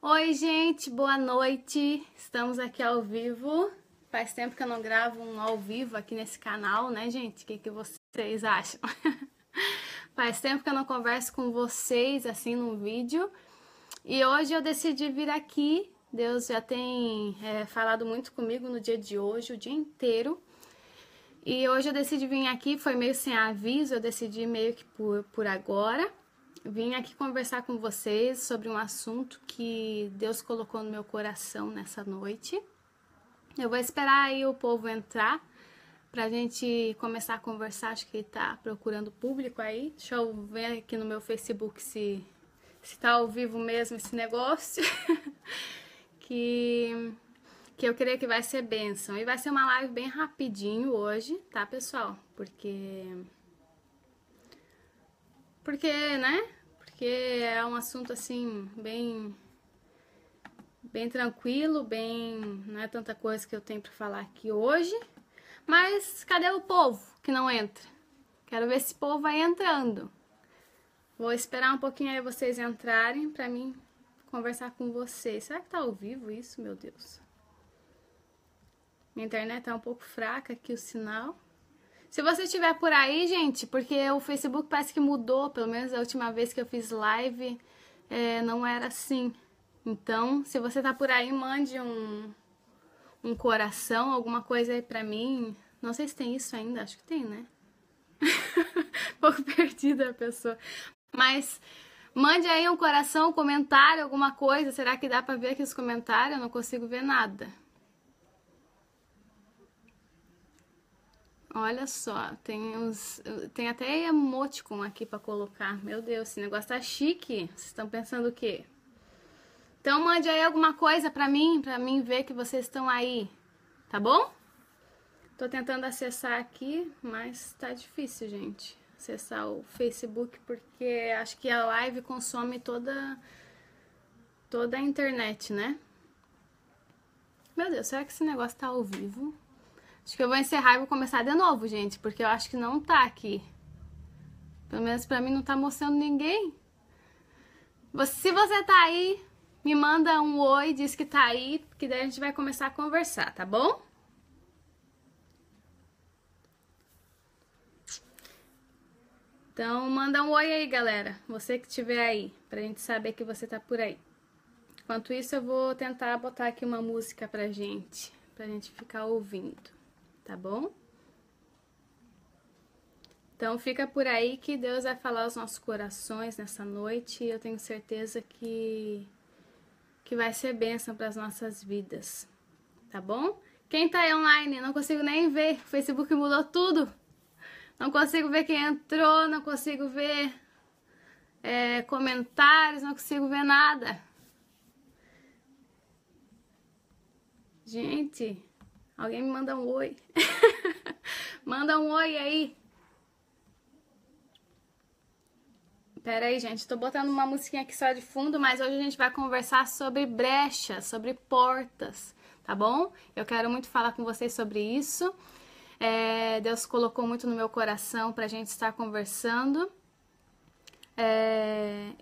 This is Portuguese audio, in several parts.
Oi, gente, boa noite. Estamos aqui ao vivo. Faz tempo que eu não gravo um ao vivo aqui nesse canal, né, gente? O que vocês acham? Faz tempo que eu não converso com vocês assim num vídeo. E hoje eu decidi vir aqui. Deus já tem falado muito comigo no dia de hoje, o dia inteiro. E hoje eu decidi vir aqui, foi meio sem aviso, eu decidi meio que por agora. Vim aqui conversar com vocês sobre um assunto que Deus colocou no meu coração nessa noite. Eu vou esperar aí o povo entrar pra gente começar a conversar. Acho que ele tá procurando público aí. Deixa eu ver aqui no meu Facebook se tá ao vivo mesmo esse negócio. que eu creio que vai ser bênção. E vai ser uma live bem rapidinho hoje, tá, pessoal? Porque, né? Porque é um assunto, assim, bem tranquilo, não é tanta coisa que eu tenho pra falar aqui hoje. Mas cadê o povo que não entra? Quero ver esse povo vai entrando. Vou esperar um pouquinho aí vocês entrarem pra mim conversar com vocês. Será que tá ao vivo isso, meu Deus? Minha internet tá um pouco fraca aqui o sinal. Se você estiver por aí, gente, porque o Facebook parece que mudou, pelo menos a última vez que eu fiz live não era assim. Então, se você tá por aí, mande um coração, alguma coisa aí pra mim. Não sei se tem isso ainda, acho que tem, né? Um pouco perdida a pessoa. Mas mande aí um coração, um comentário, alguma coisa. Será que dá pra ver aqui os comentários? Eu não consigo ver nada. Olha só, tem até emoticon aqui pra colocar. Meu Deus, esse negócio tá chique. Vocês estão pensando o quê? Então mande aí alguma coisa pra mim ver que vocês estão aí, tá bom? Tô tentando acessar aqui, mas tá difícil, gente. Acessar o Facebook, porque acho que a live consome toda a internet, né? Meu Deus, será que esse negócio tá ao vivo? Acho que eu vou encerrar e vou começar de novo, gente, porque eu acho que não tá aqui. Pelo menos pra mim não tá mostrando ninguém. Se você tá aí, me manda um oi, diz que tá aí, que daí a gente vai começar a conversar, tá bom? Então, manda um oi aí, galera. Você que estiver aí, pra gente saber que você tá por aí. Enquanto isso, eu vou tentar botar aqui uma música pra gente ficar ouvindo, tá bom? Então, fica por aí que Deus vai falar aos nossos corações nessa noite e eu tenho certeza que vai ser bênção para as nossas vidas, tá bom? Quem tá aí online, não consigo nem ver, o Facebook mudou tudo. Não consigo ver quem entrou, não consigo ver comentários, não consigo ver nada. Gente, alguém me manda um oi. Manda um oi aí. Pera aí, gente, tô botando uma musiquinha aqui só de fundo, mas hoje a gente vai conversar sobre brechas, sobre portas, tá bom? Eu quero muito falar com vocês sobre isso. Deus colocou muito no meu coração pra gente estar conversando.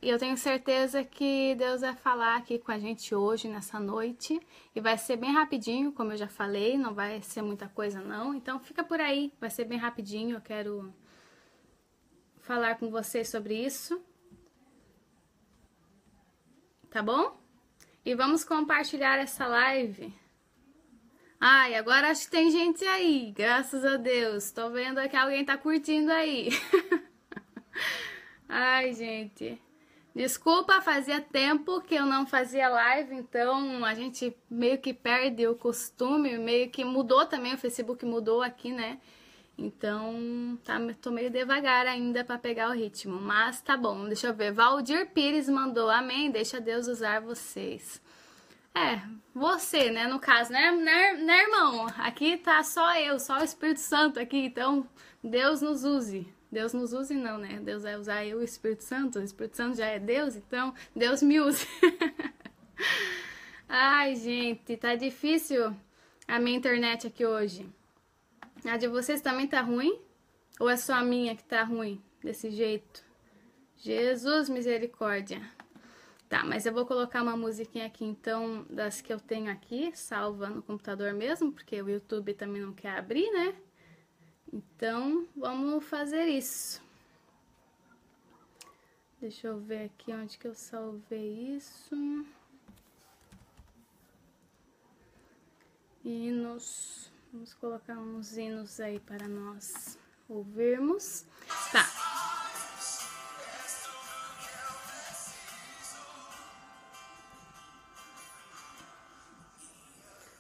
E eu tenho certeza que Deus vai falar aqui com a gente hoje, nessa noite. E vai ser bem rapidinho, como eu já falei, não vai ser muita coisa não. Então fica por aí, vai ser bem rapidinho, eu quero falar com vocês sobre isso. Tá bom? E vamos compartilhar essa live. Ai, agora acho que tem gente aí, graças a Deus. Tô vendo que alguém tá curtindo aí. Ai, gente. Desculpa, fazia tempo que eu não fazia live, então a gente meio que perde o costume, meio que mudou também, o Facebook mudou aqui, né? Então, tô meio devagar ainda pra pegar o ritmo, mas tá bom, deixa eu ver. Valdir Pires mandou, amém, deixa Deus usar vocês. Você, né, no caso, né, irmão? Aqui tá só eu, só o Espírito Santo aqui, então Deus nos use. Deus nos use não, né? Deus vai usar eu e o Espírito Santo já é Deus, então Deus me use. Ai, gente, tá difícil a minha internet aqui hoje. A de vocês também tá ruim? Ou é só a minha que tá ruim desse jeito? Jesus, misericórdia. Tá, mas eu vou colocar uma musiquinha aqui, então, das que eu tenho aqui, salva no computador mesmo, porque o YouTube também não quer abrir, né? Então, vamos fazer isso. Deixa eu ver aqui onde que eu salvei isso. Hinos. Vamos colocar uns hinos aí para nós ouvirmos. Tá.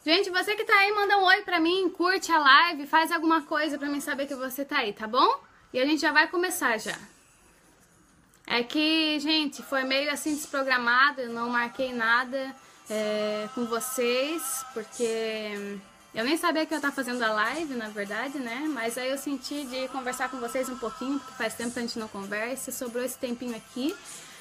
Gente, você que tá aí, manda um oi pra mim, curte a live, faz alguma coisa pra mim saber que você tá aí, tá bom? E a gente já vai começar já. É que, gente, foi meio assim desprogramado, eu não marquei nada com vocês, porque eu nem sabia que eu tava fazendo a live, na verdade, né? Mas aí eu senti de conversar com vocês um pouquinho, porque faz tempo que a gente não conversa, sobrou esse tempinho aqui.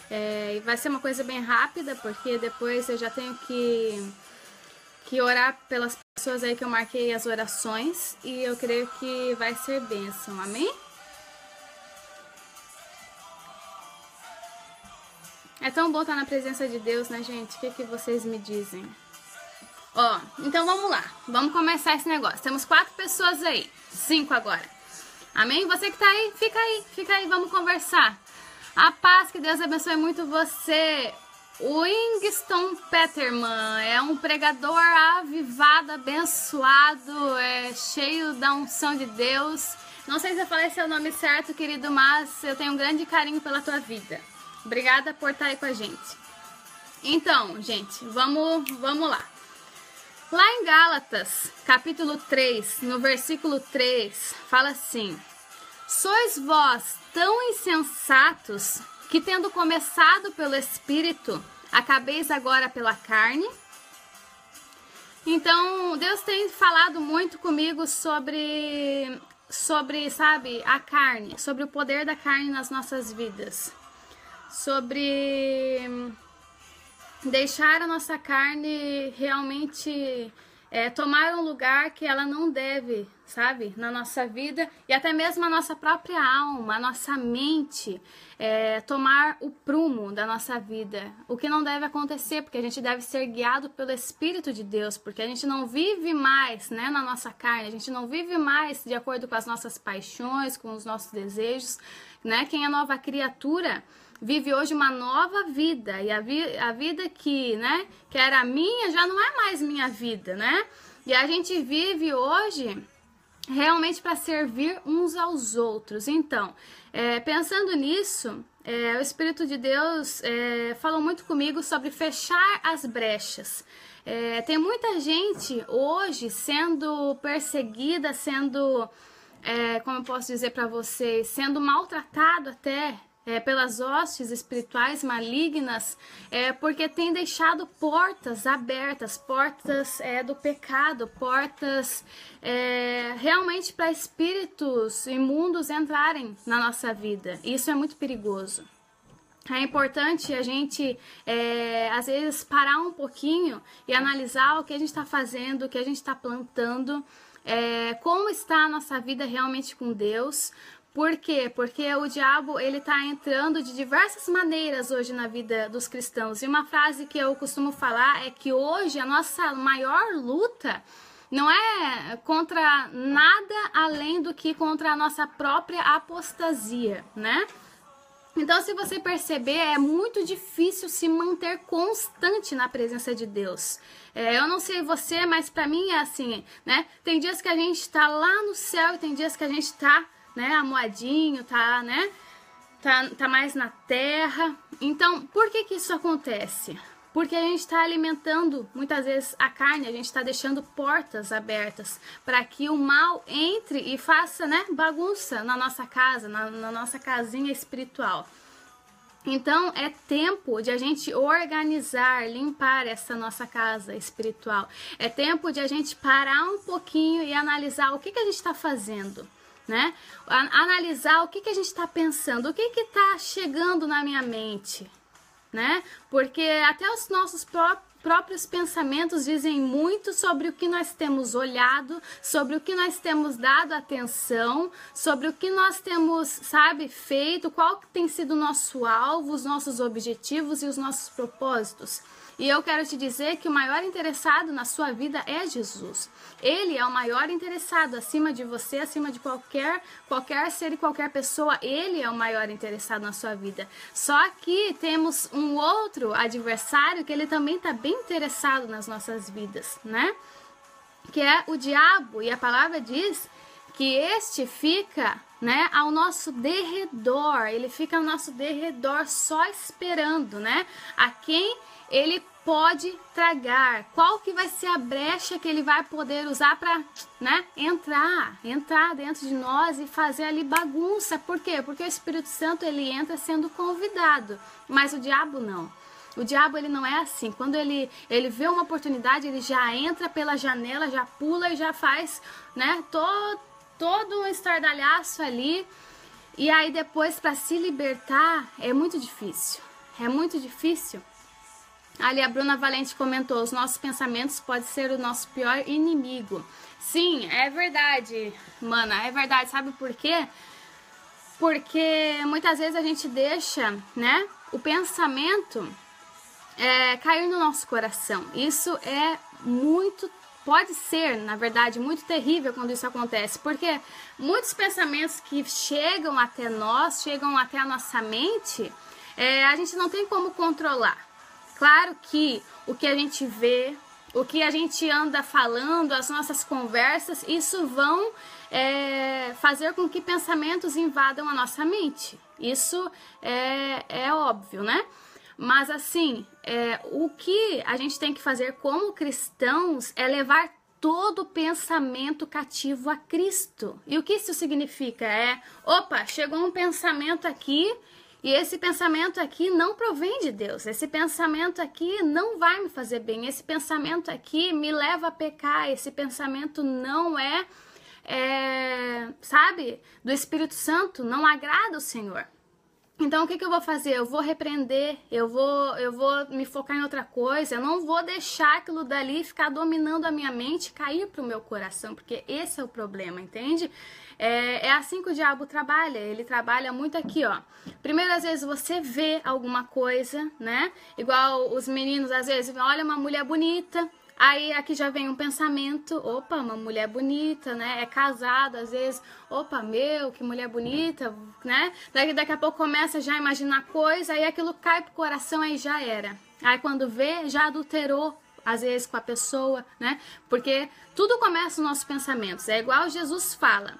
E vai ser uma coisa bem rápida, porque depois eu já tenho que orar pelas pessoas aí que eu marquei as orações, e eu creio que vai ser bênção, amém? É tão bom estar na presença de Deus, né, gente? O que vocês me dizem? Ó, então vamos lá, vamos começar esse negócio. Temos 4 pessoas aí, 5 agora, amém? Você que tá aí, fica aí, vamos conversar. A paz, que Deus abençoe muito você. O Winston Peterman é um pregador avivado, abençoado, cheio da unção de Deus. Não sei se eu falei seu nome certo, querido, mas eu tenho um grande carinho pela tua vida. Obrigada por estar aí com a gente. Então, gente, vamos lá. Lá em Gálatas, capítulo 3, no versículo 3, fala assim: sois vós tão insensatos que, tendo começado pelo Espírito, acabeis agora pela carne? Então, Deus tem falado muito comigo sobre, sabe, a carne, sobre o poder da carne nas nossas vidas, sobre deixar a nossa carne realmente tomar um lugar que ela não deve, sabe, na nossa vida, e até mesmo a nossa própria alma, a nossa mente, tomar o prumo da nossa vida, o que não deve acontecer, porque a gente deve ser guiado pelo Espírito de Deus, porque a gente não vive mais, né, na nossa carne, a gente não vive mais de acordo com as nossas paixões, com os nossos desejos, né? Quem é nova criatura vive hoje uma nova vida, e a vida que, né, que era minha já não é mais minha vida, né? E a gente vive hoje realmente para servir uns aos outros. Então, pensando nisso, o Espírito de Deus falou muito comigo sobre fechar as brechas. Tem muita gente hoje sendo perseguida, sendo, como eu posso dizer para vocês, sendo maltratado até, pelas hostes espirituais malignas, porque tem deixado portas abertas, portas do pecado, portas realmente para espíritos imundos entrarem na nossa vida. Isso é muito perigoso. É importante a gente, às vezes, parar um pouquinho e analisar o que a gente está fazendo, o que a gente está plantando, como está a nossa vida realmente com Deus. Por quê? Porque o diabo, ele tá entrando de diversas maneiras hoje na vida dos cristãos. E uma frase que eu costumo falar é que hoje a nossa maior luta não é contra nada além do que contra a nossa própria apostasia, né? Então, se você perceber, é muito difícil se manter constante na presença de Deus. Eu não sei você, mas pra mim é assim, né? Tem dias que a gente tá lá no céu e tem dias que a gente tá, né, amuadinho, tá, né, tá mais na terra. Então, por que isso acontece? Porque a gente está alimentando muitas vezes a carne, a gente está deixando portas abertas para que o mal entre e faça, né, bagunça na nossa casa, na nossa casinha espiritual. Então, é tempo de a gente organizar, limpar essa nossa casa espiritual. É tempo de a gente parar um pouquinho e analisar o que a gente está fazendo, né? Analisar o que a gente está pensando, o que está chegando na minha mente, né? Porque até os nossos próprios pensamentos dizem muito sobre o que nós temos olhado, sobre o que nós temos dado atenção, sobre o que nós temos, sabe, feito, qual tem sido o nosso alvo, os nossos objetivos e os nossos propósitos. E eu quero te dizer que o maior interessado na sua vida é Jesus. Ele é o maior interessado acima de você, acima de qualquer ser e qualquer pessoa. Ele é o maior interessado na sua vida. Só que temos um outro adversário que ele também está bem interessado nas nossas vidas, né? Que é o diabo. E a palavra diz que este fica, né, ao nosso derredor. Ele fica ao nosso derredor só esperando, né? A quem ele pode tragar, qual que vai ser a brecha que ele vai poder usar para, né, entrar dentro de nós e fazer ali bagunça. Por quê? Porque o Espírito Santo ele entra sendo convidado, mas o diabo não. O diabo ele não é assim. Quando ele vê uma oportunidade, ele já entra pela janela, já pula e já faz, né, todo um estardalhaço ali. E aí depois para se libertar é muito difícil. É muito difícil. Ali a Bruna Valente comentou, os nossos pensamentos podem ser o nosso pior inimigo. Sim, é verdade, mana, é verdade. Sabe por quê? Porque muitas vezes a gente deixa, né, o pensamento cair no nosso coração. Isso é muito, pode ser, na verdade, muito terrível quando isso acontece. Porque muitos pensamentos que chegam até nós, chegam até a nossa mente, a gente não tem como controlar. Claro que o que a gente vê, o que a gente anda falando, as nossas conversas, isso vão fazer com que pensamentos invadam a nossa mente. Isso é óbvio, né? Mas assim, o que a gente tem que fazer como cristãos é levar todo pensamento cativo a Cristo. E o que isso significa? Opa, chegou um pensamento aqui, e esse pensamento aqui não provém de Deus. Esse pensamento aqui não vai me fazer bem. Esse pensamento aqui me leva a pecar. Esse pensamento não sabe, do Espírito Santo, não agrada o Senhor. Então, o que eu vou fazer? Eu vou repreender, eu vou me focar em outra coisa, eu não vou deixar aquilo dali ficar dominando a minha mente, cair para o meu coração, porque esse é o problema, entende? É assim que o diabo trabalha, ele trabalha muito aqui, ó. Primeiro, às vezes, você vê alguma coisa, né? Igual os meninos, às vezes, olha uma mulher bonita, aí aqui já vem um pensamento, opa, uma mulher bonita, né? É casado, às vezes, opa, que mulher bonita, né? Daqui a pouco começa já a imaginar coisa, aí aquilo cai pro coração, aí já era. Aí quando vê, já adulterou, às vezes, com a pessoa, né? Porque tudo começa nos nossos pensamentos. É igual Jesus fala,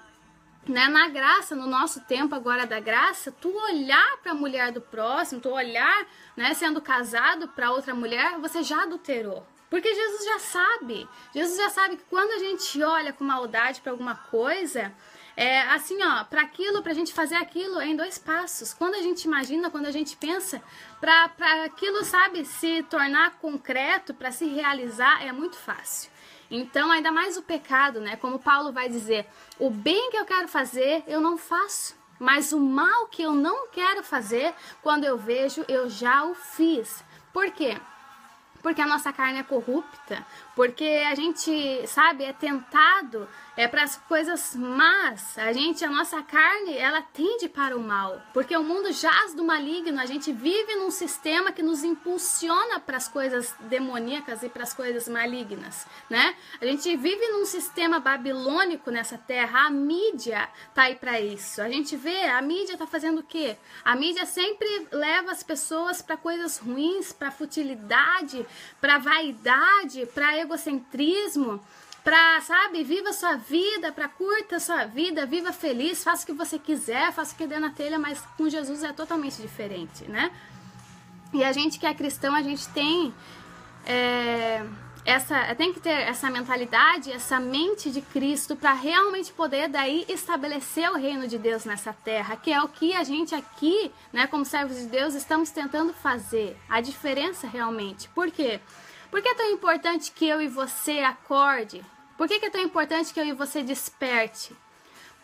né? Na graça, no nosso tempo agora da graça, tu olhar para a mulher do próximo, tu olhar, né, sendo casado para outra mulher, você já adulterou. Porque Jesus já sabe que quando a gente olha com maldade para alguma coisa, assim, ó, para a gente fazer aquilo é em 2 passos. Quando a gente imagina, quando a gente pensa, para aquilo, sabe, se tornar concreto, para se realizar, é muito fácil. Então, ainda mais o pecado, né? Como Paulo vai dizer, o bem que eu quero fazer, eu não faço. Mas o mal que eu não quero fazer, quando eu vejo, eu já o fiz. Por quê? Porque a nossa carne é corrupta, porque a gente, sabe, é tentado para as coisas más. A nossa carne, ela tende para o mal, porque o mundo jaz do maligno. A gente vive num sistema que nos impulsiona para as coisas demoníacas e para as coisas malignas, né? A gente vive num sistema babilônico nessa terra. A mídia tá aí para isso. A gente vê, a mídia tá fazendo o quê? A mídia sempre leva as pessoas para coisas ruins, para futilidade, para vaidade, para egocentrismo, para, sabe, viva sua vida, para curta sua vida, viva feliz, faça o que você quiser, faça o que der na telha, mas com Jesus é totalmente diferente, né? E a gente que é cristão, a gente tem tem que ter essa mentalidade, essa mente de Cristo para realmente poder daí estabelecer o reino de Deus nessa terra, que é o que a gente aqui, né, como servos de Deus, estamos tentando fazer, a diferença realmente. Por quê? Por que é tão importante que eu e você acorde? Por que é tão importante que eu e você desperte?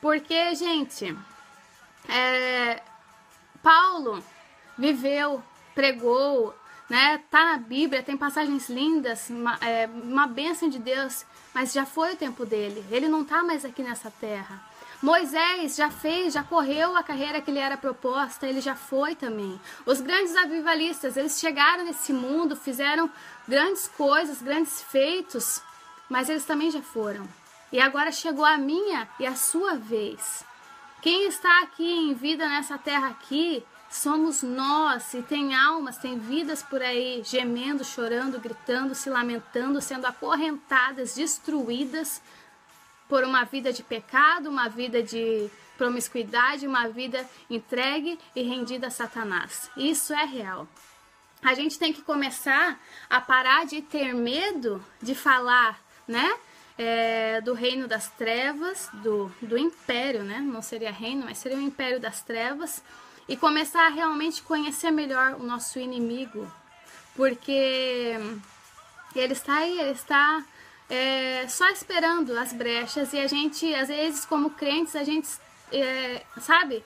Porque, gente, Paulo viveu, pregou, né? Tá na Bíblia, tem passagens lindas, uma bênção de Deus, mas já foi o tempo dele. Ele não tá mais aqui nessa terra. Moisés já correu a carreira que lhe era proposta, ele já foi também. Os grandes avivalistas, eles chegaram nesse mundo, fizeram grandes coisas, grandes feitos, mas eles também já foram. E agora chegou a minha e a sua vez. Quem está aqui em vida nessa terra aqui, somos nós, e tem almas, tem vidas por aí, gemendo, chorando, gritando, se lamentando, sendo acorrentadas, destruídas, por uma vida de pecado, uma vida de promiscuidade, uma vida entregue e rendida a Satanás. Isso é real. A gente tem que começar a parar de ter medo de falar, né? Do reino das trevas, do império, né? Não seria reino, mas seria o império das trevas. E começar a realmente conhecer melhor o nosso inimigo. Porque ele está aí, ele está... só esperando as brechas, e a gente, às vezes, como crentes, a gente, sabe,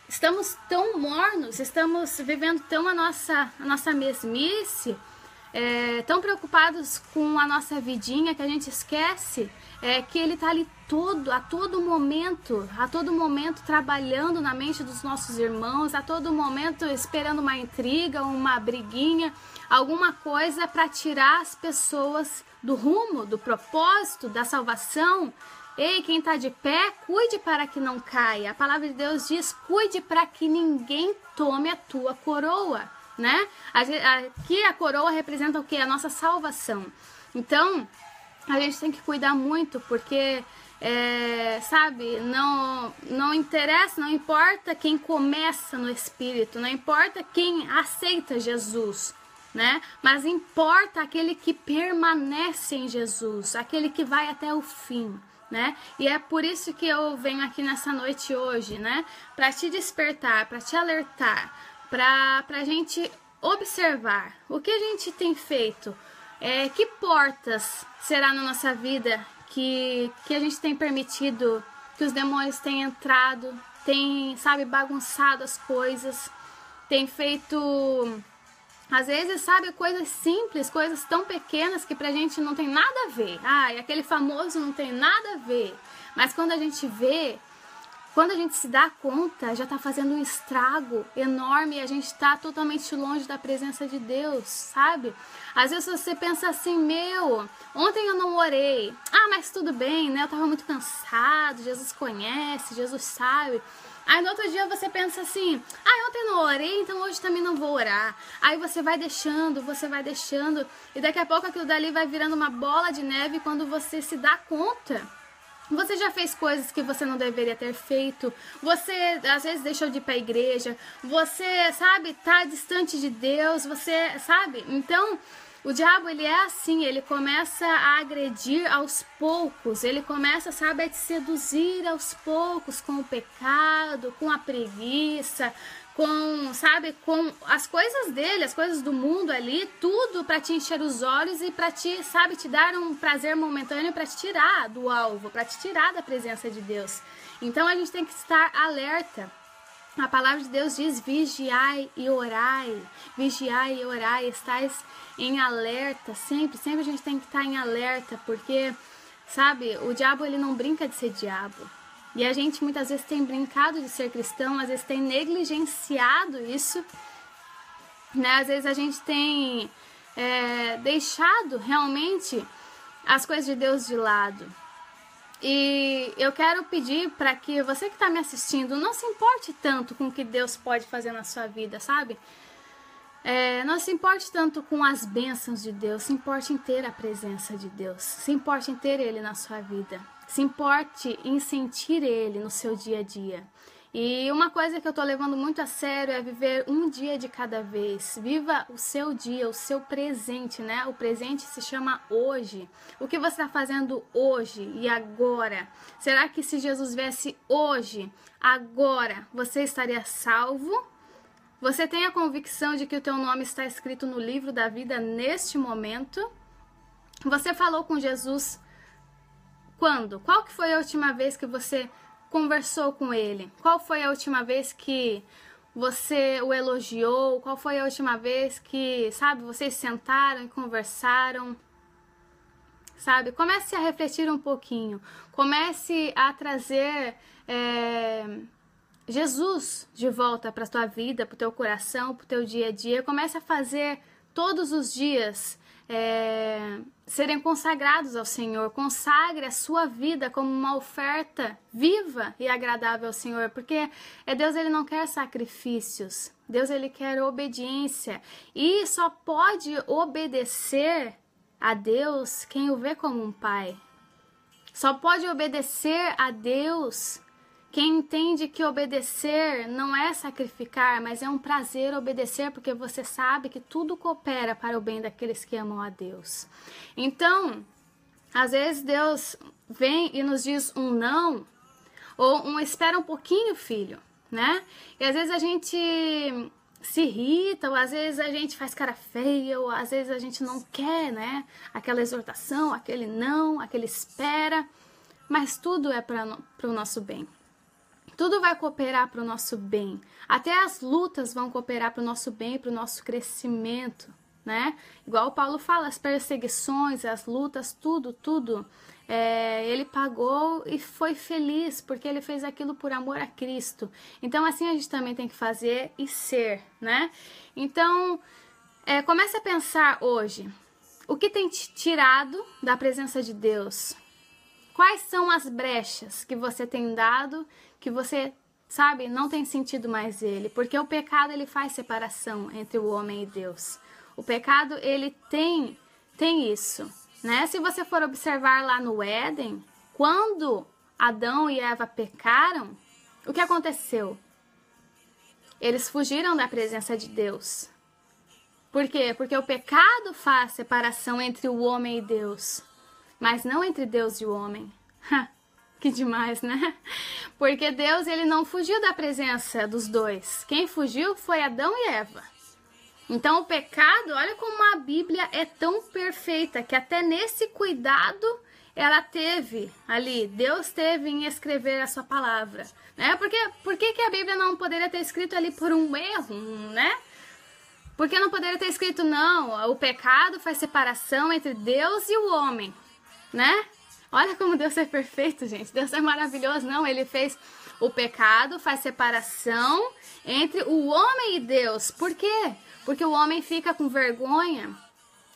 estamos tão mornos, estamos vivendo tão a nossa mesmice, tão preocupados com a nossa vidinha, que a gente esquece que ele está ali a todo momento trabalhando na mente dos nossos irmãos, a todo momento esperando uma intriga, uma briguinha, alguma coisa para tirar as pessoas do rumo, do propósito, da salvação. Ei, quem está de pé, cuide para que não caia. A palavra de Deus diz, cuide para que ninguém tome a tua coroa, né? Aqui a coroa representa o quê? A nossa salvação. Então, a gente tem que cuidar muito, porque, sabe, não interessa, não importa quem começa no Espírito, não importa quem aceita Jesus, né? Mas importa aquele que permanece em Jesus, aquele que vai até o fim, né? E é por isso que eu venho aqui nessa noite hoje, né? Para te despertar, para te alertar, para a gente observar o que a gente tem feito, que portas será na nossa vida que a gente tem permitido que os demônios tenham entrado, tem, sabe, bagunçado as coisas, tem feito... Às vezes, sabe, coisas simples, coisas tão pequenas que pra gente não tem nada a ver. Aquele famoso não tem nada a ver. Mas quando a gente vê, quando a gente se dá conta, já tá fazendo um estrago enorme e a gente tá totalmente longe da presença de Deus, sabe? Às vezes você pensa assim, ontem eu não orei. Mas tudo bem, né? Eu tava muito cansado, Jesus conhece, Jesus sabe. Aí no outro dia você pensa assim, ontem eu não orei, então hoje também não vou orar. Aí você vai deixando, e daqui a pouco aquilo dali vai virando uma bola de neve. Quando você se dá conta, você já fez coisas que você não deveria ter feito, você às vezes deixou de ir pra igreja, você, sabe, tá distante de Deus, você, sabe, então... O diabo, ele é assim, ele começa a agredir aos poucos, ele começa, sabe, a te seduzir aos poucos com o pecado, com a preguiça, com, sabe, com as coisas dele, as coisas do mundo ali, tudo para te encher os olhos e para te, sabe, te dar um prazer momentâneo, para te tirar do alvo, para te tirar da presença de Deus. Então a gente tem que estar alerta. A palavra de Deus diz, vigiai e orai, estais em alerta, sempre a gente tem que estar em alerta, porque, sabe, o diabo, ele não brinca de ser diabo, e a gente muitas vezes tem brincado de ser cristão, às vezes tem negligenciado isso, né, às vezes a gente tem deixado realmente as coisas de Deus de lado. E eu quero pedir para que você que está me assistindo não se importe tanto com o que Deus pode fazer na sua vida, sabe? Não se importe tanto com as bênçãos de Deus, se importe em ter a presença de Deus, se importe em ter Ele na sua vida, se importe em sentir Ele no seu dia a dia. E uma coisa que eu tô levando muito a sério é viver um dia de cada vez. Viva o seu dia, o seu presente, né? O presente se chama hoje. O que você está fazendo hoje e agora? Será que se Jesus viesse hoje, agora, você estaria salvo? Você tem a convicção de que o teu nome está escrito no livro da vida neste momento? Você falou com Jesus quando? Qual que foi a última vez que você conversou com ele? Qual foi a última vez que você o elogiou? Qual foi a última vez que, sabe, vocês sentaram e conversaram? Sabe, comece a refletir um pouquinho. Comece a trazer Jesus de volta para a tua vida, para o teu coração, para o teu dia a dia. Comece a fazer todos os dias serem consagrados ao Senhor. Consagre a sua vida como uma oferta viva e agradável ao Senhor, porque Deus, ele não quer sacrifícios. Deus, ele quer obediência, e só pode obedecer a Deus quem o vê como um pai. Só pode obedecer a Deus quem entende que obedecer não é sacrificar, mas é um prazer obedecer, porque você sabe que tudo coopera para o bem daqueles que amam a Deus. Então, às vezes Deus vem e nos diz um não, ou um espera um pouquinho, filho, né? E às vezes a gente se irrita, ou às vezes a gente faz cara feia, ou às vezes a gente não quer, né? Aquela exortação, aquele não, aquele espera, mas tudo é para o nosso bem. Tudo vai cooperar para o nosso bem. Até as lutas vão cooperar para o nosso bem, para o nosso crescimento, né? Igual o Paulo fala, as perseguições, as lutas, tudo. Ele pagou e foi feliz, porque ele fez aquilo por amor a Cristo. Então, assim a gente também tem que fazer e ser, né? Então, comece a pensar hoje. O que tem te tirado da presença de Deus? Quais são as brechas que você tem dado, que você, sabe, não tem sentido mais ele? Porque o pecado, ele faz separação entre o homem e Deus. O pecado, ele tem isso, né? Se você for observar lá no Éden, quando Adão e Eva pecaram, o que aconteceu? Eles fugiram da presença de Deus. Por quê? Porque o pecado faz separação entre o homem e Deus, mas não entre Deus e o homem. Que demais, né? Porque Deus, ele não fugiu da presença dos dois. Quem fugiu foi Adão e Eva. Então o pecado, olha como a Bíblia é tão perfeita, que até nesse cuidado ela teve ali, Deus teve em escrever a sua palavra, né? Por que a Bíblia não poderia ter escrito ali por um erro, né? Porque não poderia ter escrito, não, o pecado faz separação entre Deus e o homem, né? Olha como Deus é perfeito, gente. Deus é maravilhoso. Não, ele fez o pecado, faz separação entre o homem e Deus. Por quê? Porque o homem fica com vergonha.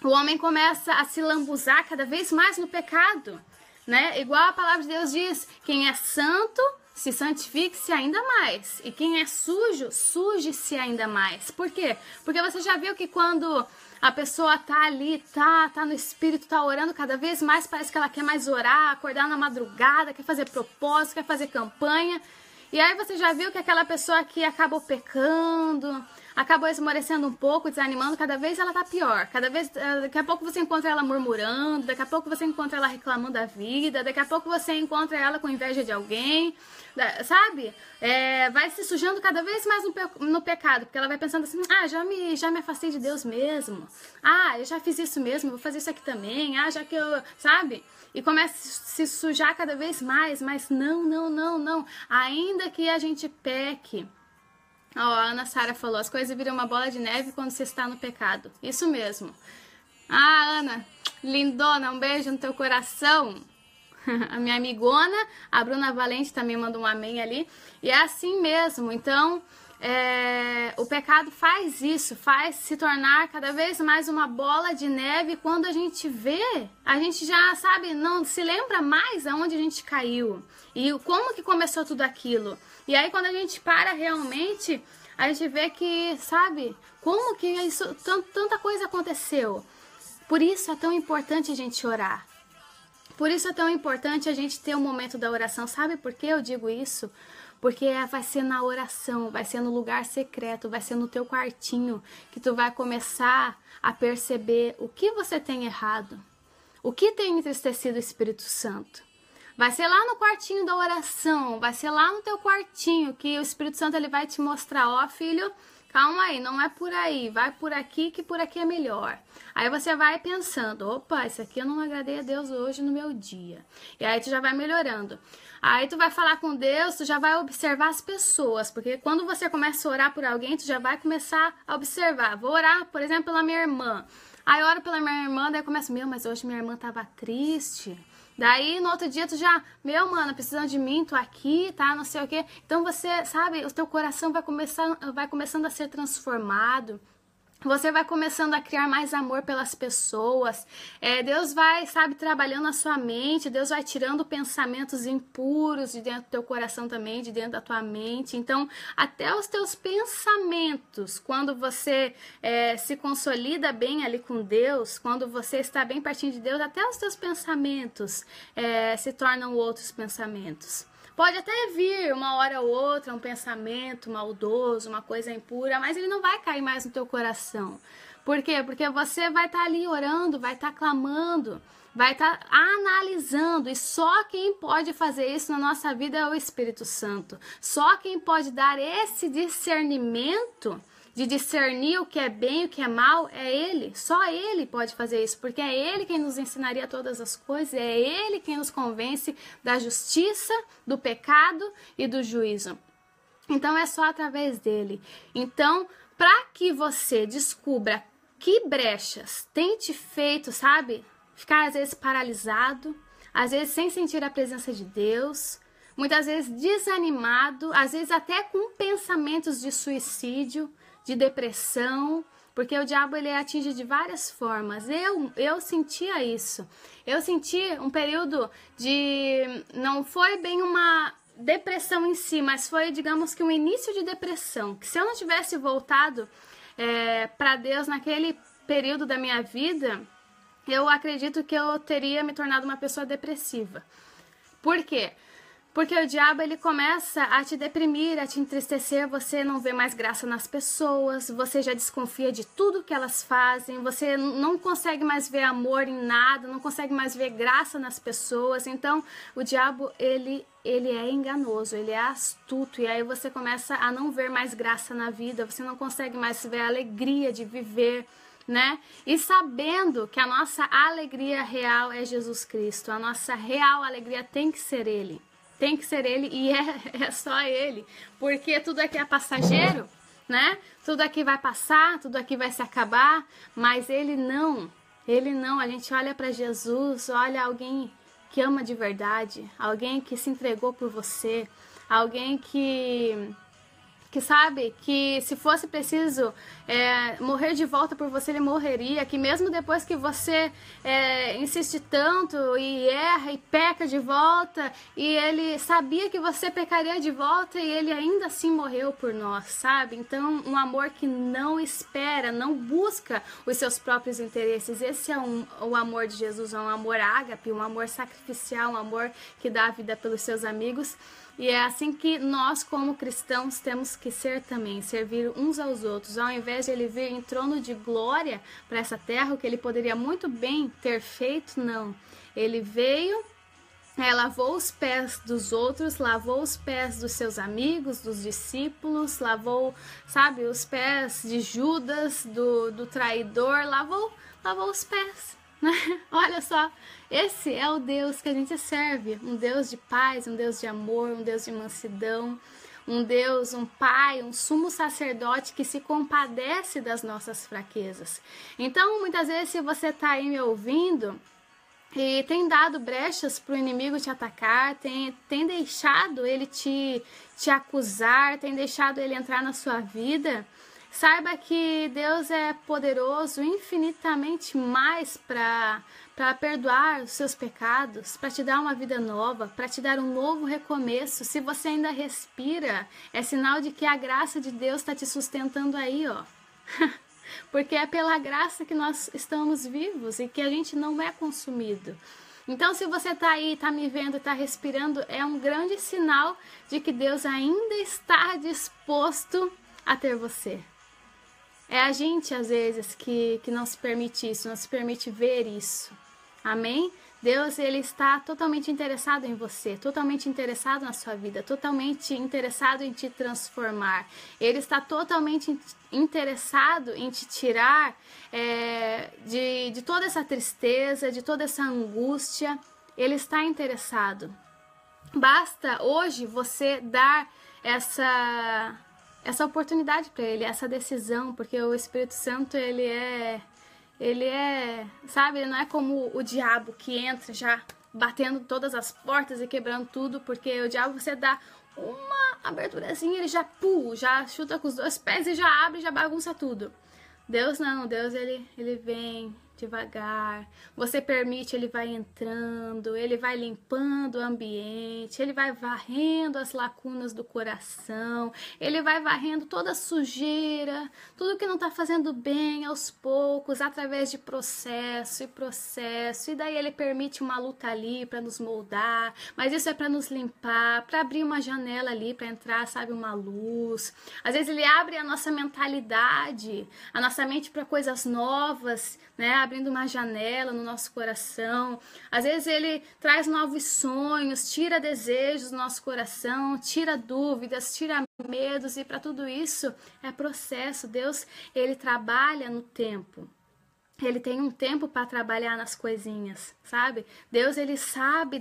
O homem começa a se lambuzar cada vez mais no pecado, né? Igual a palavra de Deus diz, quem é santo, se santifique-se ainda mais. E quem é sujo, suje-se ainda mais. Por quê? Porque você já viu que quando a pessoa tá ali, tá no espírito, tá orando cada vez mais, parece que ela quer mais orar, acordar na madrugada, quer fazer propósito, quer fazer campanha. E aí você já viu que aquela pessoa que acabou pecando, acabou esmorecendo um pouco, desanimando, cada vez ela tá pior. Daqui a pouco você encontra ela murmurando, daqui a pouco você encontra ela reclamando da vida, daqui a pouco você encontra ela com inveja de alguém, sabe? Vai se sujando cada vez mais no pecado, porque ela vai pensando assim, já me afastei de Deus mesmo, eu já fiz isso mesmo, vou fazer isso aqui também, já que eu, sabe? E começa a se sujar cada vez mais, mas não, ainda que a gente peque. A Ana Sara falou, as coisas viram uma bola de neve quando você está no pecado. Isso mesmo. Ana, lindona, um beijo no teu coração. A minha amigona, a Bruna Valente também mandou um amém ali. E é assim mesmo. Então, o pecado faz isso, faz se tornar cada vez mais uma bola de neve. Quando a gente vê, a gente já, sabe, não se lembra mais aonde a gente caiu. E como que começou tudo aquilo. E aí quando a gente para realmente, a gente vê que, sabe, como que isso, tanta coisa aconteceu. Por isso é tão importante a gente orar. Por isso é tão importante a gente ter um momento da oração. Sabe por que eu digo isso? Porque vai ser na oração, vai ser no lugar secreto, vai ser no teu quartinho que tu vai começar a perceber o que você tem errado, o que tem entristecido o Espírito Santo. Vai ser lá no quartinho da oração, vai ser lá no teu quartinho que o Espírito Santo ele vai te mostrar, filho, calma aí, não é por aí, vai por aqui que por aqui é melhor. Aí você vai pensando, opa, isso aqui eu não agradei a Deus hoje no meu dia. E aí tu já vai melhorando. Aí tu vai falar com Deus, tu já vai observar as pessoas, porque quando você começa a orar por alguém, tu já vai começar a observar. Vou orar, por exemplo, pela minha irmã. Aí eu oro pela minha irmã, daí eu começo, mas hoje minha irmã tava triste. Daí, no outro dia, tu já, mano, precisando de mim, tô aqui, tá, não sei o quê. Então, você, sabe, o teu coração vai começando a ser transformado. Você vai começando a criar mais amor pelas pessoas. Deus vai, sabe, trabalhando a sua mente. Deus vai tirando pensamentos impuros de dentro do teu coração também, de dentro da tua mente. Então, até os teus pensamentos, quando você se consolida bem ali com Deus, quando você está bem pertinho de Deus, até os teus pensamentos se tornam outros pensamentos. Pode até vir uma hora ou outra um pensamento maldoso, uma coisa impura, mas ele não vai cair mais no teu coração. Por quê? Porque você vai estar ali orando, vai estar clamando, vai estar analisando. E só quem pode fazer isso na nossa vida é o Espírito Santo. Só quem pode dar esse discernimento de discernir o que é bem e o que é mal, é Ele. Só Ele pode fazer isso, porque é Ele quem nos ensinaria todas as coisas, é Ele quem nos convence da justiça, do pecado e do juízo. Então é só através dele. Então, para que você descubra que brechas tem te feito, sabe, ficar às vezes paralisado, às vezes sem sentir a presença de Deus, muitas vezes desanimado, às vezes até com pensamentos de suicídio, de depressão, porque o diabo ele atinge de várias formas. Eu sentia isso. Eu senti um período de... não foi bem uma depressão em si, mas foi, digamos que um início de depressão. Que se eu não tivesse voltado para Deus naquele período da minha vida, eu acredito que eu teria me tornado uma pessoa depressiva. Por quê? Porque o diabo ele começa a te deprimir, a te entristecer, você não vê mais graça nas pessoas, você já desconfia de tudo que elas fazem, você não consegue mais ver amor em nada, não consegue mais ver graça nas pessoas. Então o diabo ele é enganoso, ele é astuto, e aí você começa a não ver mais graça na vida, você não consegue mais ver a alegria de viver, né? E sabendo que a nossa alegria real é Jesus Cristo, a nossa real alegria tem que ser Ele. Tem que ser Ele e é só Ele, porque tudo aqui é passageiro, né? Tudo aqui vai passar, tudo aqui vai se acabar, mas Ele não. A gente olha para Jesus, olha alguém que ama de verdade, alguém que se entregou por você, alguém que sabe que se fosse preciso morrer de volta por você, ele morreria, que mesmo depois que você insiste tanto e erra e peca de volta, e ele sabia que você pecaria de volta e ele ainda assim morreu por nós, sabe? Então um amor que não espera, não busca os seus próprios interesses, esse é o amor de Jesus, é um amor ágape, um amor sacrificial, um amor que dá a vida pelos seus amigos. E é assim que nós, como cristãos, temos que ser também, servir uns aos outros. Ao invés de ele vir em trono de glória para essa terra, o que ele poderia muito bem ter feito, não. Ele veio, lavou os pés dos outros, lavou os pés dos seus amigos, dos discípulos, lavou, sabe, os pés de Judas, do traidor, lavou os pés. Olha só, esse é o Deus que a gente serve, um Deus de paz, um Deus de amor, um Deus de mansidão, um Deus, um Pai, um sumo sacerdote que se compadece das nossas fraquezas. Então, muitas vezes, se você está aí me ouvindo e tem dado brechas para o inimigo te atacar, tem deixado ele te acusar, tem deixado ele entrar na sua vida, saiba que Deus é poderoso infinitamente mais para perdoar os seus pecados, para te dar uma vida nova, para te dar um novo recomeço. Se você ainda respira, é sinal de que a graça de Deus está te sustentando aí, ó. Porque é pela graça que nós estamos vivos e que a gente não é consumido. Então, se você está aí, está me vendo, está respirando, é um grande sinal de que Deus ainda está disposto a ter você. É a gente, às vezes, que não se permite isso, não se permite ver isso. Amém? Deus, ele está totalmente interessado em você, totalmente interessado na sua vida, totalmente interessado em te transformar. Ele está totalmente interessado em te tirar de toda essa tristeza, de toda essa angústia. Ele está interessado. Basta hoje você dar essa oportunidade para ele, essa decisão, porque o Espírito Santo, ele é, sabe, ele não é como o diabo que entra já batendo todas as portas e quebrando tudo, porque o diabo você dá uma aberturazinha, ele já já chuta com os dois pés e já abre, já bagunça tudo. Deus não, Deus ele vem devagar, você permite, ele vai entrando, ele vai limpando o ambiente, ele vai varrendo as lacunas do coração, ele vai varrendo toda a sujeira, tudo que não está fazendo bem aos poucos, através de processo, e daí ele permite uma luta ali para nos moldar, mas isso é para nos limpar, para abrir uma janela ali, para entrar, sabe, uma luz. Às vezes ele abre a nossa mentalidade, a nossa mente para coisas novas, né, abrindo uma janela no nosso coração. Às vezes ele traz novos sonhos, tira desejos do nosso coração, tira dúvidas, tira medos, e para tudo isso é processo. Deus, ele trabalha no tempo. Ele tem um tempo para trabalhar nas coisinhas, sabe? Deus, ele sabe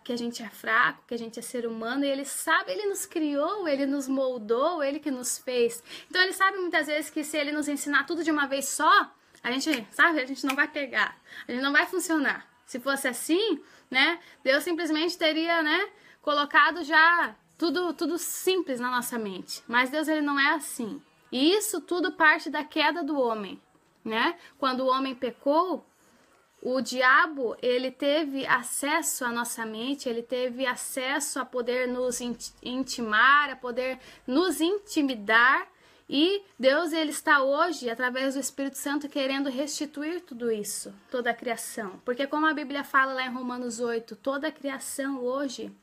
que a gente é fraco, que a gente é ser humano, e ele sabe, ele nos criou, ele nos moldou, ele que nos fez. Então ele sabe muitas vezes que se ele nos ensinar tudo de uma vez só, a gente, sabe, a gente não vai pegar, a gente não vai funcionar. Se fosse assim, né, Deus simplesmente teria, né, colocado já tudo simples na nossa mente. Mas Deus, ele não é assim. E isso tudo parte da queda do homem, né? Quando o homem pecou, o diabo, ele teve acesso à nossa mente, ele teve acesso a poder nos intimar, a poder nos intimidar. E Deus, ele está hoje, através do Espírito Santo, querendo restituir tudo isso, toda a criação. Porque como a Bíblia fala lá em Romanos 8, toda a criação hoje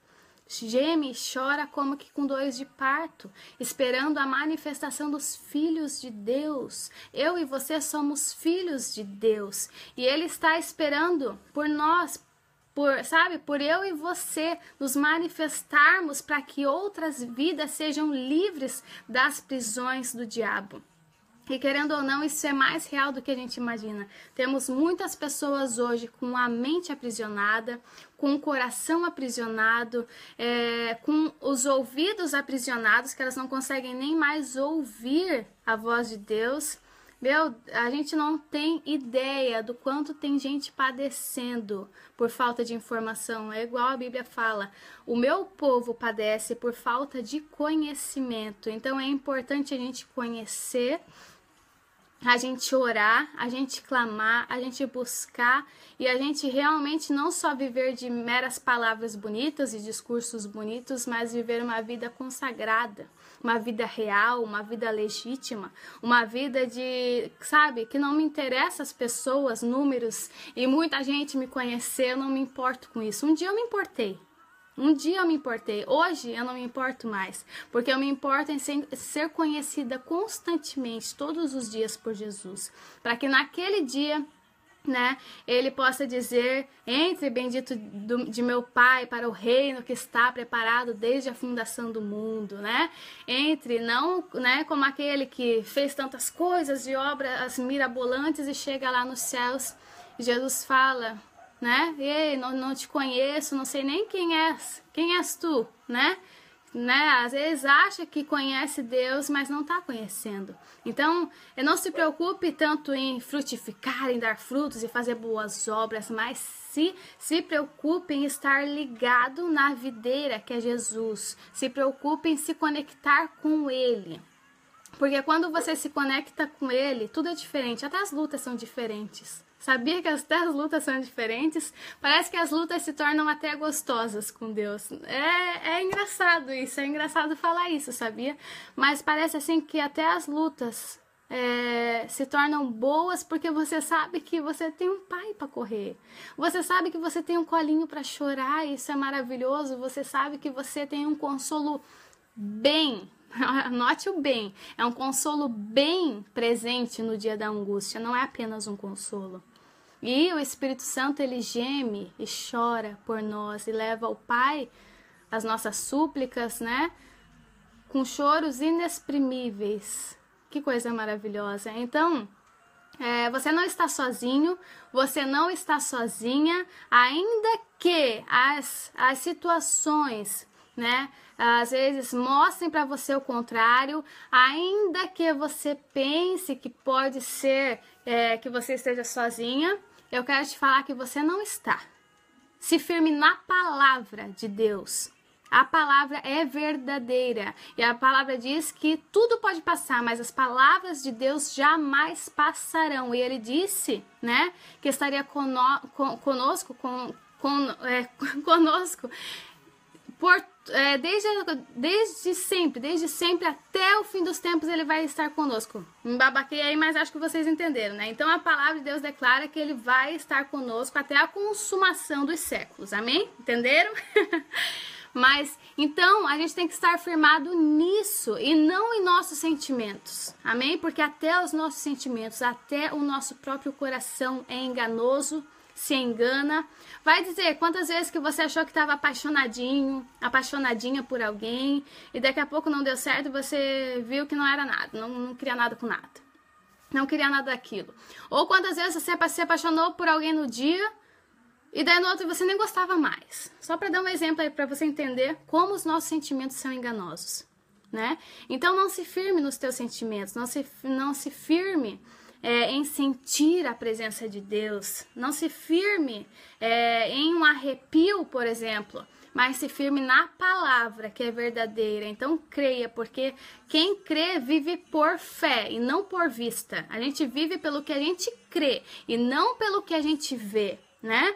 geme e chora como que com dores de parto, esperando a manifestação dos filhos de Deus. Eu e você somos filhos de Deus. E ele está esperando por nós, por eu e você nos manifestarmos para que outras vidas sejam livres das prisões do diabo. E querendo ou não, isso é mais real do que a gente imagina. Temos muitas pessoas hoje com a mente aprisionada, com o coração aprisionado, com os ouvidos aprisionados, que elas não conseguem nem mais ouvir a voz de Deus. A gente não tem ideia do quanto tem gente padecendo por falta de informação. É igual a Bíblia fala, o meu povo padece por falta de conhecimento. Então é importante a gente conhecer, a gente orar, a gente clamar, a gente buscar e a gente realmente não só viver de meras palavras bonitas e discursos bonitos, mas viver uma vida consagrada, uma vida real, uma vida legítima, uma vida sabe, que não me interessa as pessoas, números, e muita gente me conhecer, eu não me importo com isso. Um dia eu me importei. Hoje eu não me importo mais, porque eu me importo em ser conhecida constantemente, todos os dias por Jesus, para que naquele dia, né, ele possa dizer, entre bendito de meu Pai para o reino que está preparado desde a fundação do mundo, né, entre, não, né, como aquele que fez tantas coisas de obras mirabolantes e chega lá nos céus, Jesus fala, né? Ei, não te conheço, não sei nem quem és tu, né? Às vezes acha que conhece Deus, mas não está conhecendo. Então, não se preocupe tanto em frutificar, em dar frutos e fazer boas obras, mas se preocupe em estar ligado na videira que é Jesus. Se preocupe em se conectar com Ele. Porque quando você se conecta com Ele, tudo é diferente, até as lutas são diferentes. Sabia que até as lutas são diferentes? Parece que as lutas se tornam até gostosas com Deus. É engraçado isso, é engraçado falar isso, sabia? Mas parece assim que até as lutas se tornam boas porque você sabe que você tem um pai para correr. Você sabe que você tem um colinho para chorar, isso é maravilhoso. Você sabe que você tem um consolo bem. Note o bem, é um consolo bem presente no dia da angústia, não é apenas um consolo. E o Espírito Santo, ele geme e chora por nós e leva ao Pai as nossas súplicas, né? Com choros inexprimíveis. Que coisa maravilhosa. Então, você não está sozinho, você não está sozinha, ainda que as situações, né, às vezes mostrem para você o contrário, ainda que você pense que pode ser que você esteja sozinha, eu quero te falar que você não está. Se firme na palavra de Deus. A palavra é verdadeira e a palavra diz que tudo pode passar, mas as palavras de Deus jamais passarão. E ele disse, né, que estaria conosco desde sempre até o fim dos tempos ele vai estar conosco. Me babaquei aí, mas acho que vocês entenderam, né? Então a palavra de Deus declara que ele vai estar conosco até a consumação dos séculos. Amém? Entenderam? Mas, então, a gente tem que estar firmado nisso e não em nossos sentimentos, amém? Porque até os nossos sentimentos, até o nosso próprio coração é enganoso, se engana. Vai dizer quantas vezes que você achou que estava apaixonadinho, apaixonadinha por alguém e daqui a pouco não deu certo e você viu que não era nada, não queria nada com nada, não queria nada daquilo. Ou quantas vezes você se apaixonou por alguém no dia e daí no outro você nem gostava mais. Só para dar um exemplo aí para você entender como os nossos sentimentos são enganosos, né? Então não se firme nos teus sentimentos, não se firme em sentir a presença de Deus, não se firme em um arrepio, por exemplo, mas se firme na palavra que é verdadeira. Então creia, porque quem crê vive por fé e não por vista. A gente vive pelo que a gente crê e não pelo que a gente vê, né?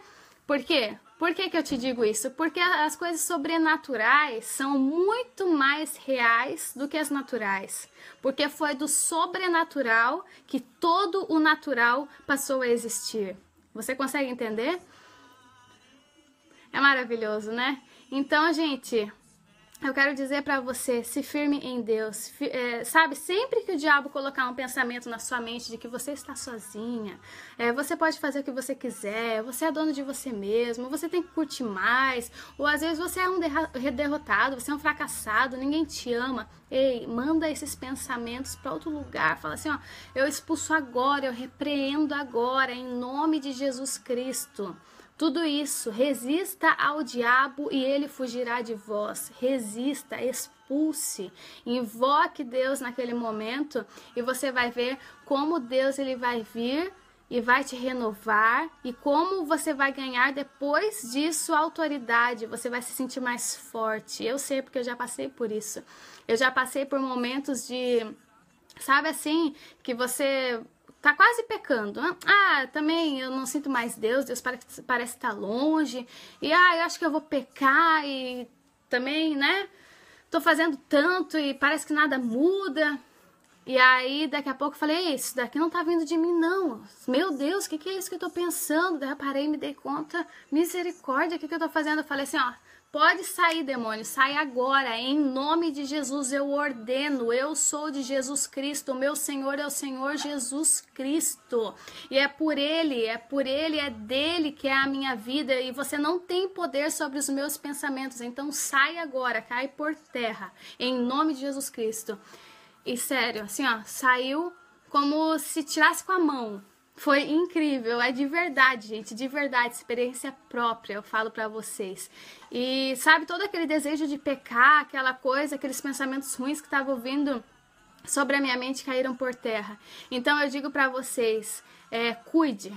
Por quê? Por que eu te digo isso? Porque as coisas sobrenaturais são muito mais reais do que as naturais. Porque foi do sobrenatural que todo o natural passou a existir. Você consegue entender? É maravilhoso, né? Então, gente, eu quero dizer pra você, se firme em Deus, sabe, sempre que o diabo colocar um pensamento na sua mente de que você está sozinha, você pode fazer o que você quiser, você é dono de você mesmo, você tem que curtir mais, ou às vezes você é um derrotado, você é um fracassado, ninguém te ama, ei, manda esses pensamentos pra outro lugar, fala assim, ó, eu expulso agora, eu repreendo agora, em nome de Jesus Cristo. Tudo isso, resista ao diabo e ele fugirá de vós. Resista, expulse, invoque Deus naquele momento e você vai ver como Deus ele vai vir e vai te renovar e como você vai ganhar depois disso autoridade. Você vai se sentir mais forte. Eu sei porque eu já passei por isso. Eu já passei por momentos de, sabe assim, que você tá quase pecando. Também eu não sinto mais Deus parece estar longe. E eu acho que eu vou pecar e também, né? Tô fazendo tanto e parece que nada muda. E aí, daqui a pouco eu falei, isso daqui não tá vindo de mim, não. Meu Deus, o que é isso que eu tô pensando? Daí eu parei e me dei conta, misericórdia, o que eu tô fazendo? Eu falei assim, ó, pode sair, demônio, sai agora, em nome de Jesus eu ordeno, eu sou de Jesus Cristo, o meu Senhor é o Senhor Jesus Cristo, e é dele que é a minha vida, e você não tem poder sobre os meus pensamentos, então sai agora, cai por terra, em nome de Jesus Cristo. E sério, assim ó, saiu como se tirasse com a mão. Foi incrível, é de verdade, gente, de verdade, experiência própria, eu falo pra vocês. E sabe, todo aquele desejo de pecar, aquela coisa, aqueles pensamentos ruins que estavam vindo sobre a minha mente caíram por terra. Então eu digo pra vocês, cuide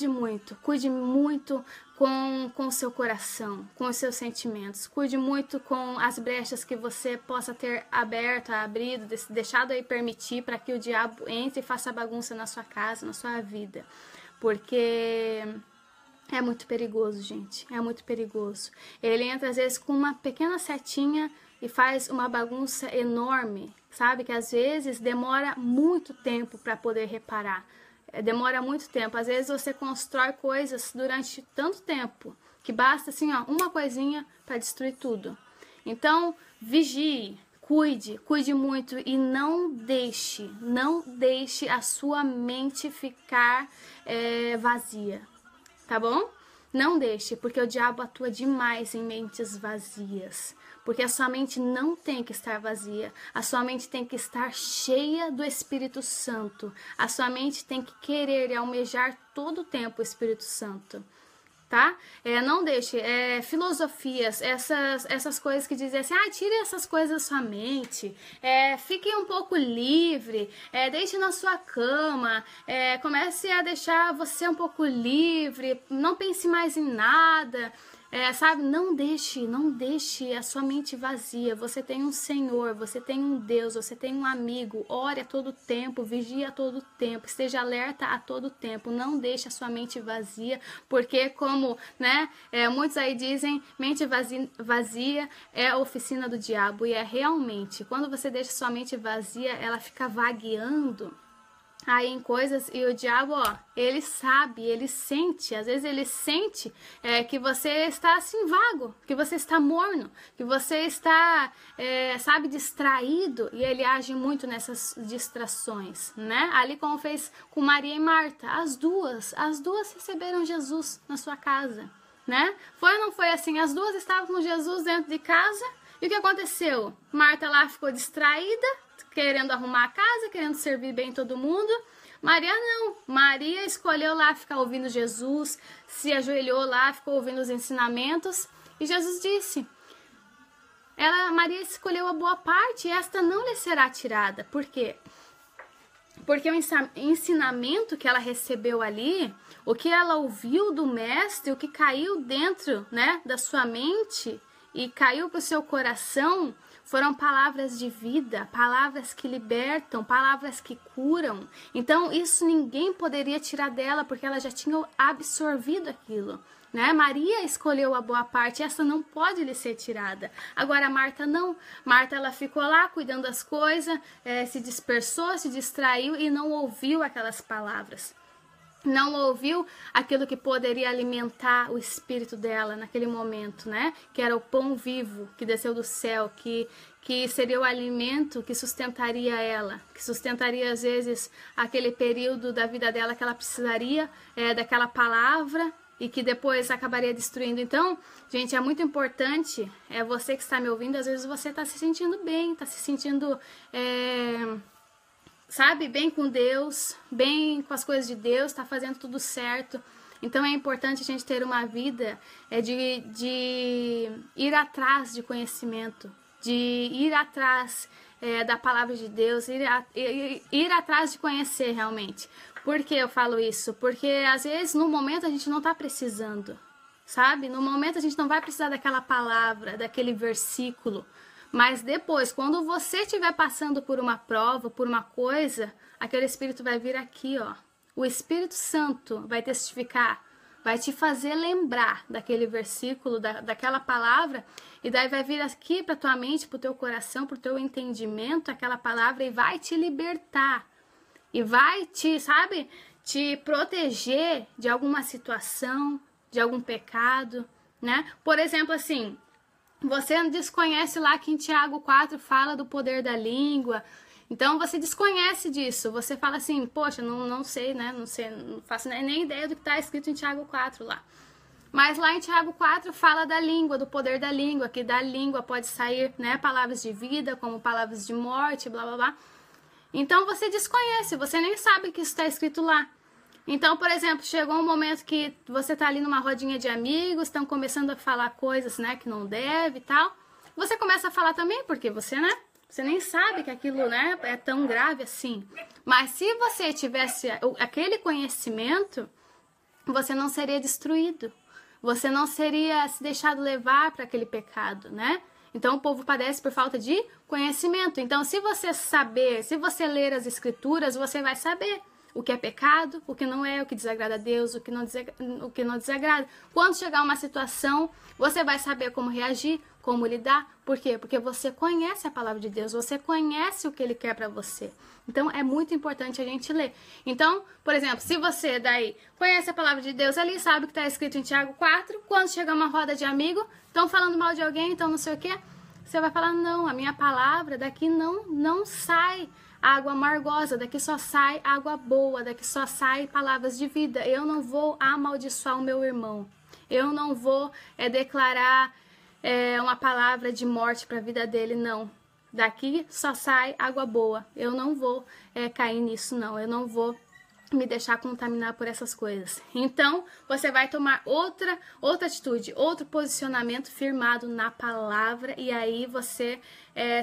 muito com o seu coração, com os seus sentimentos. Cuide muito com as brechas que você possa ter abrido, deixado aí permitir para que o diabo entre e faça bagunça na sua casa, na sua vida. Porque é muito perigoso, gente. É muito perigoso. Ele entra às vezes com uma pequena setinha e faz uma bagunça enorme, sabe? Que às vezes demora muito tempo para poder reparar. Demora muito tempo. Às vezes você constrói coisas durante tanto tempo que basta assim, ó, uma coisinha para destruir tudo. Então, vigie, cuide muito e não deixe a sua mente ficar vazia. tá bom? Não deixe, porque o diabo atua demais em mentes vazias. Porque a sua mente não tem que estar vazia. A sua mente tem que estar cheia do Espírito Santo. A sua mente tem que querer e almejar todo o tempo o Espírito Santo. Tá? Não deixe filosofias, essas coisas que dizem assim, tire essas coisas da sua mente, fique um pouco livre, deixe na sua cama, comece a deixar você um pouco livre, não pense mais em nada, sabe? Não deixe a sua mente vazia. Você tem um Senhor, você tem um Deus, você tem um amigo. Ore a todo tempo, vigie a todo tempo, esteja alerta a todo tempo. Não deixe a sua mente vazia, porque como, né, muitos aí dizem, mente vazia é a oficina do diabo. E é realmente, quando você deixa sua mente vazia, ela fica vagueando aí em coisas, e o diabo, ele sabe, ele sente, às vezes ele sente que você está assim vago, que você está morno, que você está, sabe, distraído, e ele age muito nessas distrações, né? Ali como fez com Maria e Marta, as duas receberam Jesus na sua casa, né? Foi ou não foi assim? As duas estavam com Jesus dentro de casa, e o que aconteceu? Marta lá ficou distraída, querendo arrumar a casa, querendo servir bem todo mundo. Maria não. Maria escolheu lá ficar ouvindo Jesus, se ajoelhou lá, ficou ouvindo os ensinamentos. E Jesus disse, Maria escolheu a boa parte e esta não lhe será tirada. Por quê? Porque o ensinamento que ela recebeu ali, o que ela ouviu do mestre, o que caiu dentro, né, da sua mente e caiu para o seu coração, foram palavras de vida, palavras que libertam, palavras que curam. Então, isso ninguém poderia tirar dela, porque ela já tinha absorvido aquilo, né? Maria escolheu a boa parte, essa não pode lhe ser tirada. Agora, Marta não. Marta, ela ficou lá cuidando das coisas, se dispersou, se distraiu e não ouviu aquelas palavras. Não ouviu aquilo que poderia alimentar o espírito dela naquele momento, né? Que era o pão vivo que desceu do céu, que seria o alimento que sustentaria ela, que sustentaria às vezes aquele período da vida dela que ela precisaria daquela palavra e que depois acabaria destruindo. Então, gente, é muito importante, você que está me ouvindo, às vezes você está se sentindo bem, está se sentindo... sabe, bem com Deus, bem com as coisas de Deus, tá fazendo tudo certo. Então é importante a gente ter uma vida de ir atrás de conhecimento, de ir atrás da palavra de Deus, ir atrás de conhecer realmente. Por que eu falo isso? Porque às vezes no momento a gente não tá precisando, sabe? No momento a gente não vai precisar daquela palavra, daquele versículo. Mas depois, quando você estiver passando por uma prova, por uma coisa, aquele Espírito vai vir aqui, ó. O Espírito Santo vai testificar, vai te fazer lembrar daquele versículo, daquela palavra, e daí vai vir aqui para tua mente, para o teu coração, para o teu entendimento, aquela palavra, e vai te libertar. E vai te, sabe, te proteger de alguma situação, de algum pecado, né? Por exemplo, assim... Você desconhece lá que em Tiago 4 fala do poder da língua. Então você desconhece disso. Você fala assim, poxa, não sei, né? Não sei, não faço nem ideia do que está escrito em Tiago 4 lá. Mas lá em Tiago 4 fala da língua, do poder da língua, que da língua pode sair, né, palavras de vida, como palavras de morte, blá blá blá. Então você desconhece, você nem sabe que isso está escrito lá. Então, por exemplo, chegou um momento que você tá ali numa rodinha de amigos, estão começando a falar coisas, né, que não deve e tal. Você começa a falar também, porque você, né, você nem sabe que aquilo, né, é tão grave assim. Mas se você tivesse aquele conhecimento, você não seria destruído. Você não seria se deixado levar para aquele pecado, né? Então, o povo padece por falta de conhecimento. Então, se você saber, se você ler as escrituras, você vai saber o que é pecado, o que não é, o que desagrada a Deus, o que não desagrada. Quando chegar uma situação, você vai saber como reagir, como lidar. Por quê? Porque você conhece a palavra de Deus, você conhece o que Ele quer para você. Então, é muito importante a gente ler. Então, por exemplo, se você daí conhece a palavra de Deus ali, sabe o que está escrito em Tiago 4, quando chegar uma roda de amigo, estão falando mal de alguém, então não sei o quê, você vai falar, não, a minha palavra daqui não sai água amargosa, daqui só sai água boa, daqui só sai palavras de vida. Eu não vou amaldiçoar o meu irmão, eu não vou declarar uma palavra de morte para a vida dele, não. Daqui só sai água boa, eu não vou cair nisso, não, eu não vou me deixar contaminar por essas coisas. Então, você vai tomar outra atitude, outro posicionamento firmado na palavra, e aí você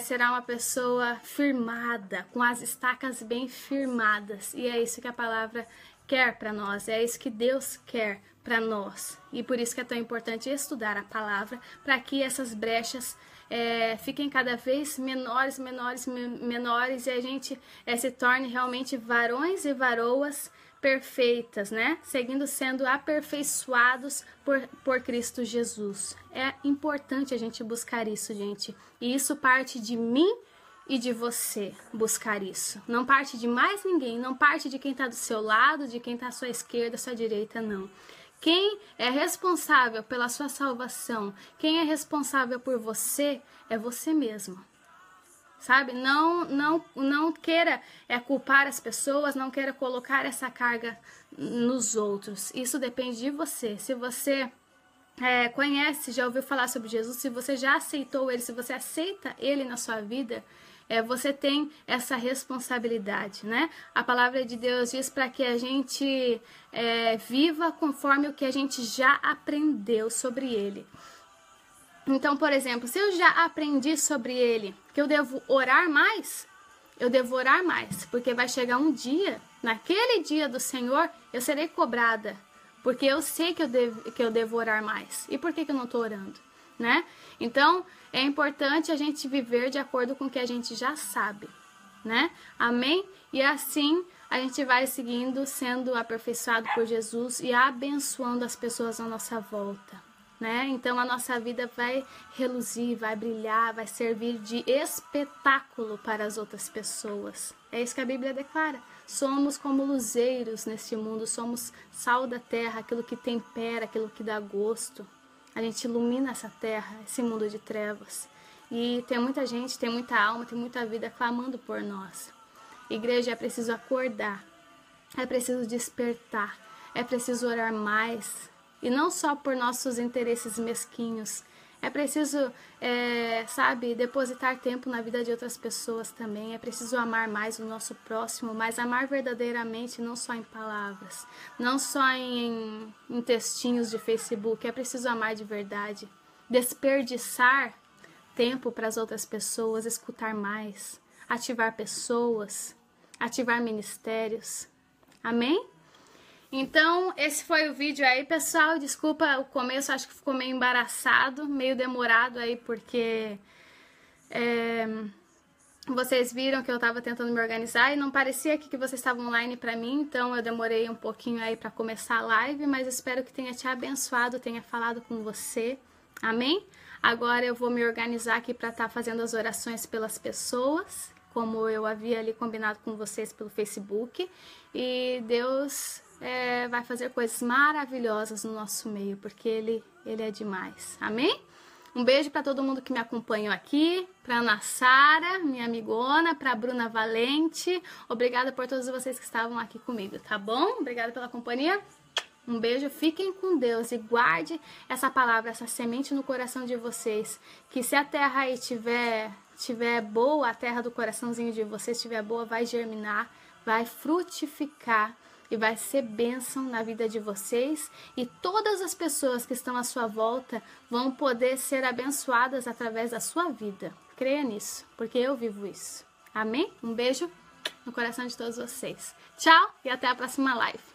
será uma pessoa firmada, com as estacas bem firmadas, e é isso que a palavra quer para nós, é isso que Deus quer para nós, e por isso que é tão importante estudar a palavra, para que essas brechas fiquem cada vez menores, e a gente se torne realmente varões e varoas perfeitas, né? Seguindo sendo aperfeiçoados por Cristo Jesus. É importante a gente buscar isso, gente. E isso parte de mim e de você, buscar isso. Não parte de mais ninguém, não parte de quem está do seu lado, de quem está à sua esquerda, à sua direita, não. Quem é responsável pela sua salvação, quem é responsável por você, é você mesmo. Sabe? Não queira culpar as pessoas, não queira colocar essa carga nos outros. Isso depende de você. Se você conhece, já ouviu falar sobre Jesus, se você já aceitou Ele, se você aceita Ele na sua vida, você tem essa responsabilidade, né? A palavra de Deus diz para que a gente viva conforme o que a gente já aprendeu sobre Ele. Então, por exemplo, se eu já aprendi sobre Ele que eu devo orar mais, eu devo orar mais, porque vai chegar um dia, naquele dia do Senhor, eu serei cobrada, porque eu sei que eu devo orar mais. E por que eu não estou orando, né? Então, é importante a gente viver de acordo com o que a gente já sabe, né? Amém? E assim a gente vai seguindo, sendo aperfeiçoado por Jesus e abençoando as pessoas à nossa volta, né? Então a nossa vida vai reluzir, vai brilhar, vai servir de espetáculo para as outras pessoas. É isso que a Bíblia declara. Somos como luzeiros neste mundo, somos sal da terra, aquilo que tempera, aquilo que dá gosto. A gente ilumina essa terra, esse mundo de trevas. E tem muita gente, tem muita alma, tem muita vida clamando por nós. Igreja, é preciso acordar, é preciso despertar, é preciso orar mais. E não só por nossos interesses mesquinhos. É preciso, depositar tempo na vida de outras pessoas também. É preciso amar mais o nosso próximo, mas amar verdadeiramente, não só em palavras, não só em textinhos de Facebook. É preciso amar de verdade. Desperdiçar tempo para as outras pessoas, escutar mais, ativar pessoas, ativar ministérios. Amém? Então, esse foi o vídeo aí, pessoal. Desculpa o começo, acho que ficou meio embaraçado, meio demorado aí, porque vocês viram que eu tava tentando me organizar e não parecia que vocês estavam online pra mim, então eu demorei um pouquinho aí pra começar a live, mas espero que tenha te abençoado, tenha falado com você. Amém? Agora eu vou me organizar aqui pra estar fazendo as orações pelas pessoas, como eu havia ali combinado com vocês pelo Facebook, e Deus vai fazer coisas maravilhosas no nosso meio, porque Ele é demais. Amém? Um beijo para todo mundo que me acompanhou aqui, para Ana Sara, minha amigona, para Bruna Valente. Obrigada por todos vocês que estavam aqui comigo, tá bom? Obrigada pela companhia. Um beijo, fiquem com Deus e guarde essa palavra, essa semente no coração de vocês. Que se a terra aí tiver boa, a terra do coraçãozinho de vocês estiver boa, vai germinar, vai frutificar e vai ser bênção na vida de vocês, e todas as pessoas que estão à sua volta vão poder ser abençoadas através da sua vida. Creia nisso, porque eu vivo isso. Amém? Um beijo no coração de todos vocês. Tchau e até a próxima live.